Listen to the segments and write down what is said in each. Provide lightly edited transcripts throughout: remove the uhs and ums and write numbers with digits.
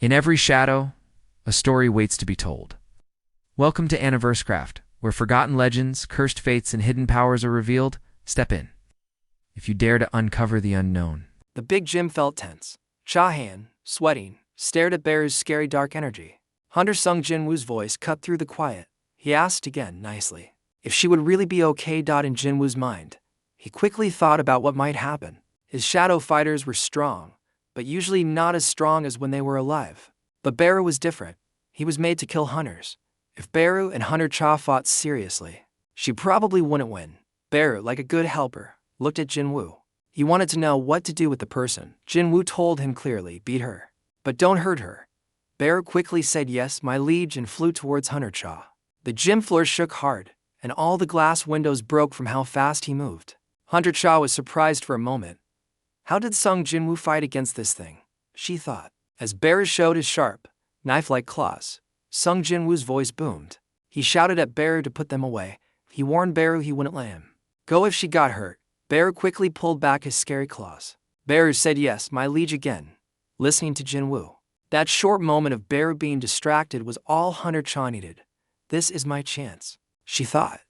In every shadow, a story waits to be told. Welcome to Anniverscraft, where forgotten legends, cursed fates, and hidden powers are revealed. Step in, if you dare to uncover the unknown. The big gym felt tense. Hae-in, sweating, stared at Beru's scary dark energy. Hunter Sung Jinwoo's voice cut through the quiet. He asked again, nicely, if she would really be okay. In Jinwoo's mind, he quickly thought about what might happen. His shadow fighters were strong, but usually not as strong as when they were alive. But Beru was different. He was made to kill hunters. If Beru and Hunter Cha fought seriously, she probably wouldn't win. Beru, like a good helper, looked at Jinwoo. He wanted to know what to do with the person. Jinwoo told him clearly, beat her, but don't hurt her. Beru quickly said yes, my liege, and flew towards Hunter Cha. The gym floor shook hard, and all the glass windows broke from how fast he moved. Hunter Cha was surprised for a moment. How did Sung Jinwoo fight against this thing? She thought. As Beru showed his sharp, knife-like claws, Sung Jinwoo's voice boomed. He shouted at Beru to put them away. He warned Beru he wouldn't let him go if she got hurt. Beru quickly pulled back his scary claws. Beru said yes, my liege, again, listening to Jinwoo. That short moment of Beru being distracted was all Hunter Cha needed. This is my chance, she thought.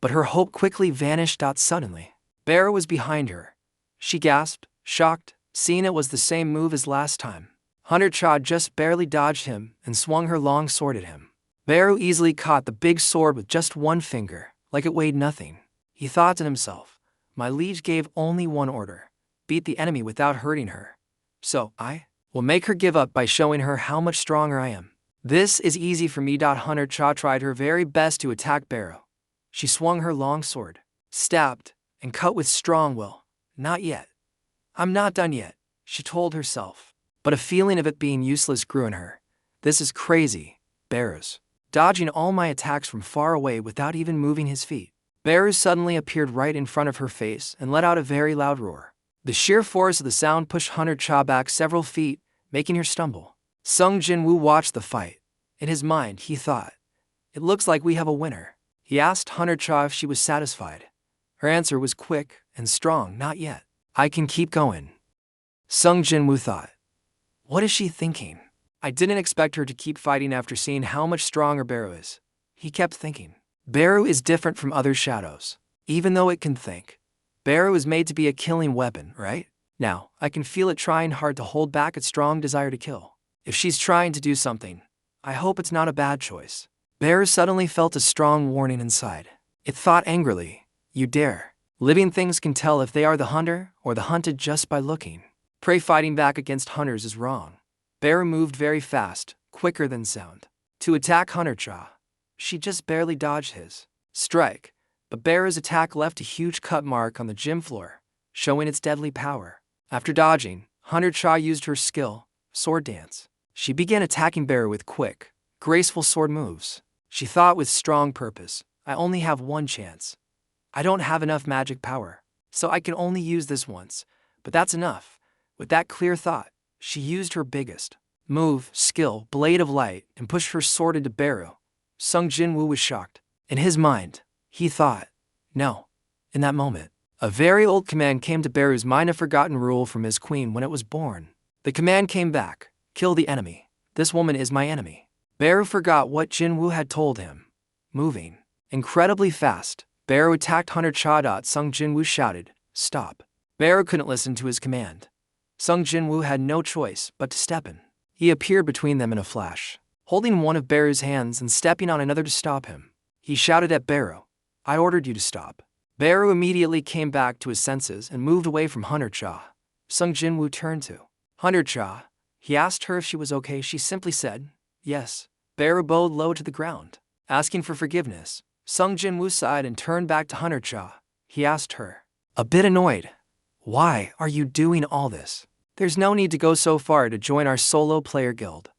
But her hope quickly vanished out suddenly. Beru was behind her. She gasped, shocked, seeing it was the same move as last time. Hunter Cha just barely dodged him and swung her long sword at him. Beru easily caught the big sword with just one finger, like it weighed nothing. He thought to himself, my liege gave only one order, beat the enemy without hurting her. So I will make her give up by showing her how much stronger I am. This is easy for me. Hunter Cha tried her very best to attack Beru. She swung her long sword, stabbed, and cut with strong will. Not yet. I'm not done yet, she told herself. But a feeling of it being useless grew in her. This is crazy. Beru's dodging all my attacks from far away without even moving his feet. Beru suddenly appeared right in front of her face and let out a very loud roar. The sheer force of the sound pushed Hunter Cha back several feet, making her stumble. Sung Jinwoo watched the fight. In his mind, he thought, it looks like we have a winner. He asked Hunter Cha if she was satisfied. Her answer was quick and strong, not yet. I can keep going. Sung Jinwoo thought, what is she thinking? I didn't expect her to keep fighting after seeing how much stronger Beru is. He kept thinking. Beru is different from other shadows. Even though it can think, Beru is made to be a killing weapon, right? Now, I can feel it trying hard to hold back its strong desire to kill. If she's trying to do something, I hope it's not a bad choice. Beru suddenly felt a strong warning inside. It thought angrily, you dare. Living things can tell if they are the hunter or the hunted just by looking. Prey fighting back against hunters is wrong. Beru moved very fast, quicker than sound, to attack Hunter Cha. She just barely dodged his strike, but Beru's attack left a huge cut mark on the gym floor, showing its deadly power. After dodging, Hunter Cha used her skill, sword dance. She began attacking Beru with quick, graceful sword moves. She thought with strong purpose, I only have one chance. I don't have enough magic power, so I can only use this once, but that's enough. With that clear thought, she used her biggest move, skill, Blade of Light, and pushed her sword into Beru. Sung Jinwoo was shocked. In his mind, he thought, no. In that moment, a very old command came to Beru's mind, a forgotten rule from his queen when it was born. The command came back, kill the enemy. This woman is my enemy. Beru forgot what Jinwoo had told him. Moving incredibly fast, Beru attacked Hunter Cha. Sung Jinwoo shouted, stop. Beru couldn't listen to his command. Sung Jinwoo had no choice but to step in. He appeared between them in a flash, holding one of Beru's hands and stepping on another to stop him. He shouted at Beru, I ordered you to stop. Beru immediately came back to his senses and moved away from Hunter Cha. Sung Jinwoo turned to Hunter Cha. He asked her if she was okay. She simply said, yes. Beru bowed low to the ground, asking for forgiveness. Sung Jinwoo sighed and turned back to Hunter Cha. He asked her, a bit annoyed, why are you doing all this? There's no need to go so far to join our solo player guild.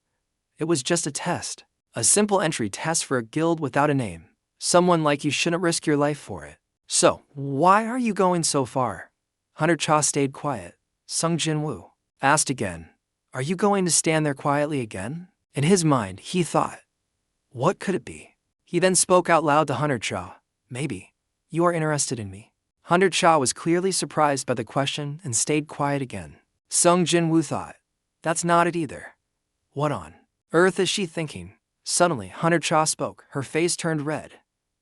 It was just a test. A simple entry test for a guild without a name. Someone like you shouldn't risk your life for it. So, why are you going so far? Hunter Cha stayed quiet. Sung Jinwoo asked again, are you going to stand there quietly again? In his mind, he thought, what could it be? He then spoke out loud to Hunter Cha, maybe you are interested in me. Hunter Cha was clearly surprised by the question and stayed quiet again. Sung Jinwoo thought, that's not it either. What on earth is she thinking? Suddenly, Hunter Cha spoke. Her face turned red.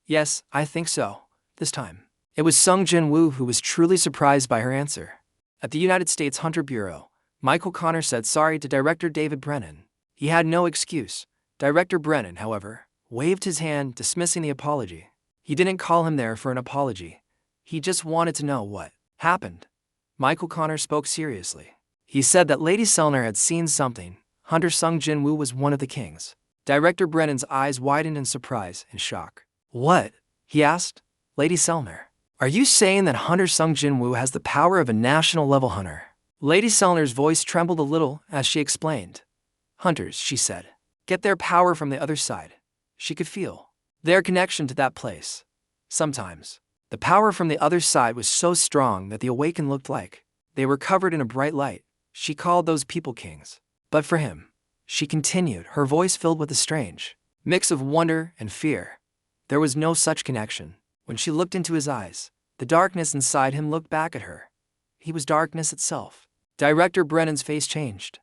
Yes, I think so. This time. It was Sung Jin-woo who was truly surprised by her answer. At the United States Hunter Bureau, Michael Connor said sorry to director David Brennan. He had no excuse. Director Brennan, however, waved his hand, dismissing the apology. He didn't call him there for an apology. He just wanted to know what happened. Michael Connor spoke seriously. He said that Lady Selner had seen something. Hunter Sung Jin-woo was one of the kings. Director Brennan's eyes widened in surprise and shock. What? He asked. Lady Selner. Are you saying that Hunter Sung Jin-woo has the power of a national-level hunter? Lady Selner's voice trembled a little as she explained. Hunters, she said, get their power from the other side. She could feel their connection to that place. Sometimes, the power from the other side was so strong that the awakened looked like they were covered in a bright light. She called those people kings. But for him, she continued, her voice filled with a strange mix of wonder and fear. There was no such connection. When she looked into his eyes, the darkness inside him looked back at her. He was darkness itself. Director Brennan's face changed.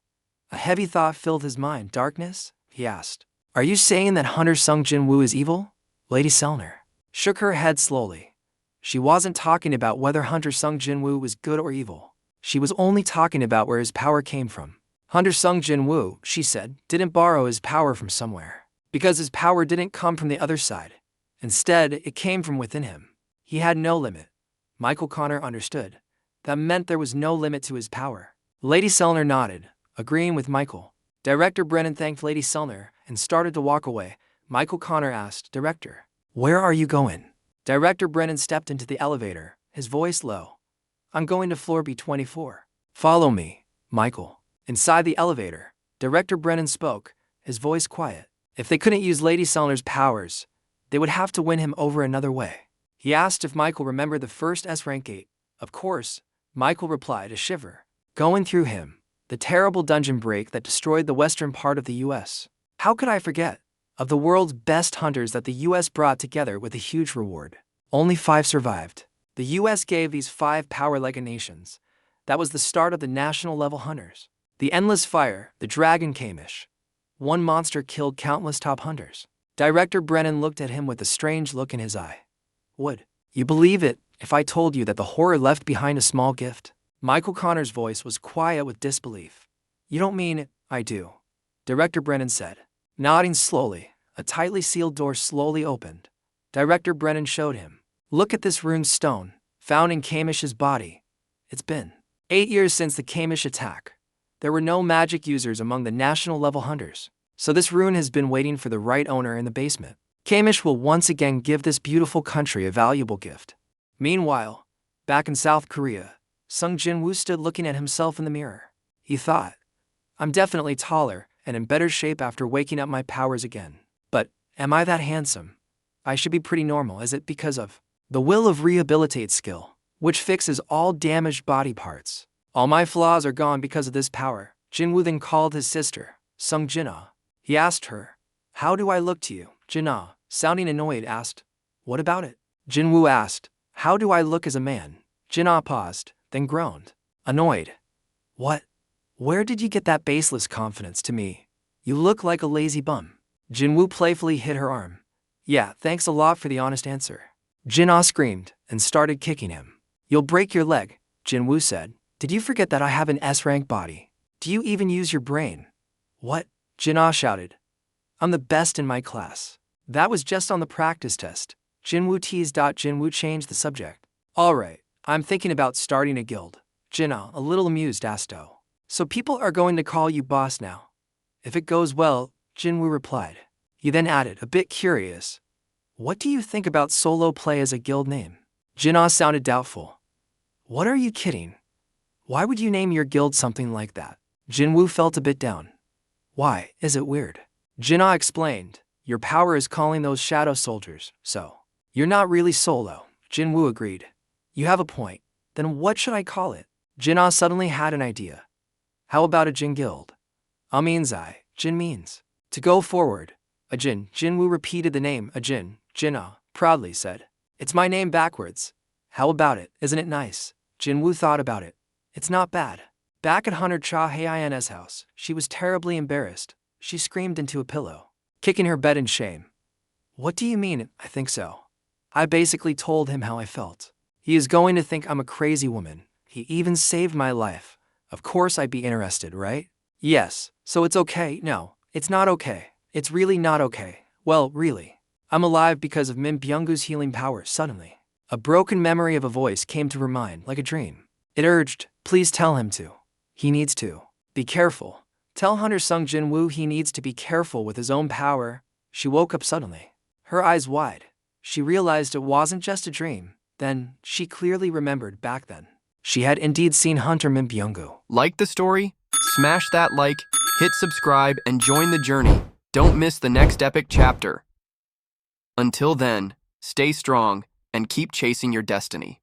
A heavy thought filled his mind. Darkness? He asked. Are you saying that Hunter Sung Jin-woo is evil? Lady Selner shook her head slowly. She wasn't talking about whether Hunter Sung Jin-woo was good or evil. She was only talking about where his power came from. Hunter Sung Jin-woo, she said, didn't borrow his power from somewhere. Because his power didn't come from the other side. Instead, it came from within him. He had no limit. Michael Connor understood. That meant there was no limit to his power. Lady Selner nodded, agreeing with Michael. Director Brennan thanked Lady Selner and started to walk away. Michael Connor asked, Director, where are you going? Director Brennan stepped into the elevator, his voice low. I'm going to floor B24. Follow me, Michael. Inside the elevator, Director Brennan spoke, his voice quiet. If they couldn't use Lady Selner's powers, they would have to win him over another way. He asked if Michael remembered the first S-rank gate. Of course, Michael replied, a shiver going through him. The terrible dungeon break that destroyed the western part of the U.S. How could I forget? Of the world's best hunters that the U.S. brought together with a huge reward, only 5 survived. The U.S. gave these 5 power-like nations. That was the start of the national-level hunters. The endless fire, the dragon Kamish. One monster killed countless top hunters. Director Brennan looked at him with a strange look in his eye. Would you believe it if I told you that the horror left behind a small gift? Michael Connor's voice was quiet with disbelief. You don't mean it? I do. Director Brennan said. Nodding slowly, a tightly sealed door slowly opened. Director Brennan showed him. Look at this rune stone, found in Kamish's body. It's been 8 years since the Kamish attack. There were no magic users among the national-level hunters. So this rune has been waiting for the right owner in the basement. Kamish will once again give this beautiful country a valuable gift. Meanwhile, back in South Korea, Sung Jin-woo stood looking at himself in the mirror. He thought, I'm definitely taller and in better shape after waking up my powers again. But, am I that handsome? I should be pretty normal. Is it because of the will of rehabilitate skill, which fixes all damaged body parts? All my flaws are gone because of this power. Jin-woo then called his sister, Sung Jin-ah. He asked her, how do I look to you? Jin-ah, sounding annoyed, asked, what about it? Jin-woo asked, how do I look as a man? Jin-ah paused, then groaned, annoyed. What? Where did you get that baseless confidence to me? You look like a lazy bum. Jin-woo playfully hit her arm. Yeah, thanks a lot for the honest answer. Jin-ah screamed and started kicking him. You'll break your leg, Jin-woo said. Did you forget that I have an S-rank body? Do you even use your brain? What? Jin-ah shouted. I'm the best in my class. That was just on the practice test. Jin-woo teased. Jin-woo changed the subject. Alright, I'm thinking about starting a guild. Jin-ah, a little amused, asked. Oh. So people are going to call you boss now? If it goes well, Jin-woo replied. He then added, a bit curious. What do you think about solo play as a guild name? Jin-ah sounded doubtful. What are you kidding? Why would you name your guild something like that? Jin-woo felt a bit down. Why, is it weird? Jin-ah explained, your power is calling those shadow soldiers, so you're not really solo. Jin-woo agreed. You have a point. Then what should I call it? Jin-ah suddenly had an idea. How about a Jin guild? Ah means I, Jin means to go forward. A Jin. Jin-woo repeated the name, a Jin. Jin-ah proudly said. It's my name backwards. How about it? Isn't it nice? Jin-woo thought about it. It's not bad. Back at Hunter Cha Hae-in's house, she was terribly embarrassed. she screamed into a pillow, kicking her bed in shame. What do you mean, I think so? I basically told him how I felt. He is going to think I'm a crazy woman. He even saved my life. Of course I'd be interested, right? Yes, so it's okay. No, it's not okay. It's really not okay. Well, really. I'm alive because of Min Byung-goo's healing powers. Suddenly, a broken memory of a voice came to her mind like a dream. It urged, please tell him to. He needs to. Be careful. Tell Hunter Sung Jin-woo he needs to be careful with his own power. She woke up suddenly, her eyes wide. She realized it wasn't just a dream. Then, she clearly remembered back then. She had indeed seen Hunter Min Byung-goo. Like the story? Smash that like, hit subscribe, and join the journey. Don't miss the next epic chapter. Until then, stay strong and keep chasing your destiny.